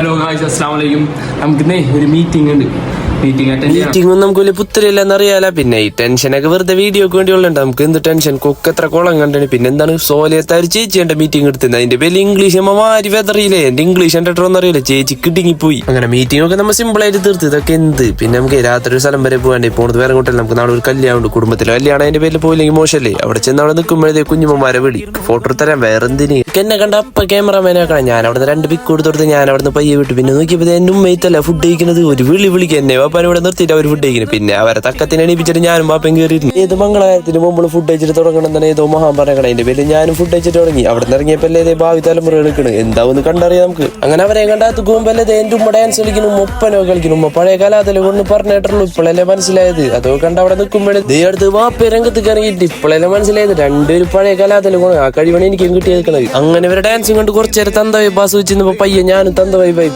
Hello guys, അസ്സലാമു അലൈക്കും. നമുക്കിന്നേ ഒരു മീറ്റിംഗ് ഉണ്ട്. മീറ്റിംഗ് ഒന്നും നമുക്ക് വലിയ പുത്തരില്ലെന്നറിയാല. പിന്നെ ഈ ടെൻഷനൊക്കെ വെറുതെ വീഡിയോക്ക് വേണ്ടിയുള്ളുണ്ട്. നമുക്ക് എന്ത് ടെൻഷൻ, കൊക്കെത്ര കോളം കണ്ടാണ്. പിന്നെ എന്താണ് സോലിയത്താര് ചേച്ചിയുടെ മീറ്റിംഗ് എടുത്തത്. അതിന്റെ പേര് ഇംഗ്ലീഷ് അമ്മ മാരി വെതറിയില്ലേ. എന്റെ ഇംഗ്ലീഷ് എന്റെ അറിയില്ല, ചേച്ചി കിടുങ്ങിപ്പോയി. അങ്ങനെ മീറ്റിംഗ് ഒക്കെ നമ്മൾ സിമ്പിൾ ആയിട്ട് തീർത്ത്. ഇതൊക്കെ എന്ത് പിന്നെ നമുക്ക് രാത്രി ഒരു സ്ഥലം വരെ പോകാണ്ട് പോണത് വേറെ കൂട്ടല്ല. നമുക്ക് നാളെ ഒരു കല്യാണം ഉണ്ട്, കുടുംബത്തിലെ കല്യാണം. അതിന്റെ പേരിൽ പോയില്ലെങ്കിൽ മോശമല്ലേ. അവിടെ ചെന്ന് അവിടെ നിൽക്കുമ്പോഴേ കുഞ്ഞുമ്മമാരെ വിളി ഫോട്ടോ തരാൻ വേറെ എന്തിന്. എന്നെ കണ്ട അപ്പ ക്യാമറമാനെ കാണാൻ. ഞാൻ അവിടെ രണ്ട് പിക്ക് കൊടുത്തോടുത്ത് ഞാൻ അവിടെ നിന്ന് പയ്യെ വിട്ടു. പിന്നെ നോക്കിയപ്പോ എന്റെ ഉമ്മയത്തല്ല ഫുഡ് കഴിക്കുന്നത്. ഒരു വിളിക്ക് എന്നെ വാപ്പാൻ ഇവിടെ നിർത്തിയിട്ട് അവർ ഫുഡ് കഴിക്കുന്നത്. പിന്നെ അവരെ തക്കത്തിന് എണീപ്പിച്ചിട്ട് ഞാനും വാപ്പൻ കയറിയിരുന്നു. ഏത് മംഗളകാര്യത്തിന് മുമ്പ് ഫുഡ് കഴിച്ചിട്ട് തുടങ്ങണം തന്നെ ഏതോ മഹാൻ പറഞ്ഞ. അതിന്റെ പേരിൽ ഞാനും ഫുഡ് കഴിച്ചിട്ട് തുടങ്ങി. അവിടെ നിന്ന് ഇറങ്ങിയപ്പോ ഏതേ ഭാവി തലമുറ എടുക്കണ്. എന്താവെന്ന് കണ്ടറിയാം നമുക്ക്. അങ്ങനെ അവരെ കണ്ടാത്ത് പോകുമ്പോ എന്റെ ഉമ്മ ഡാൻസ് കളിക്കുന്നു, ഒപ്പനോ കളിക്കുന്നു. ഉമ്മ പഴയ കാലത്തില് ഒന്ന് പറഞ്ഞിട്ടുള്ളൂ. ഇപ്പോഴല്ലേ മനസ്സിലായത്. അതോ കണ്ട അവിടെ നിൽക്കുമ്പോഴേ അടുത്ത് വാപ്പ രംഗത്ത് കറങ്ങിയിട്ട് ഇപ്പോഴല്ലേ മനസ്സിലായത്. രണ്ടുപേരും പഴയ കാലത്തില് ആ കഴിവാണ് എനിക്കും കിട്ടിയെടുക്കണത്. അങ്ങനെ ഇവരെ ഡാൻസും കൊണ്ട് കുറച്ചേരം തന്ത വൈബ് ആസ്വദിച്ചിരുന്നപ്പോ പയ്യെ ഞാനും തന്ത വൈബായി.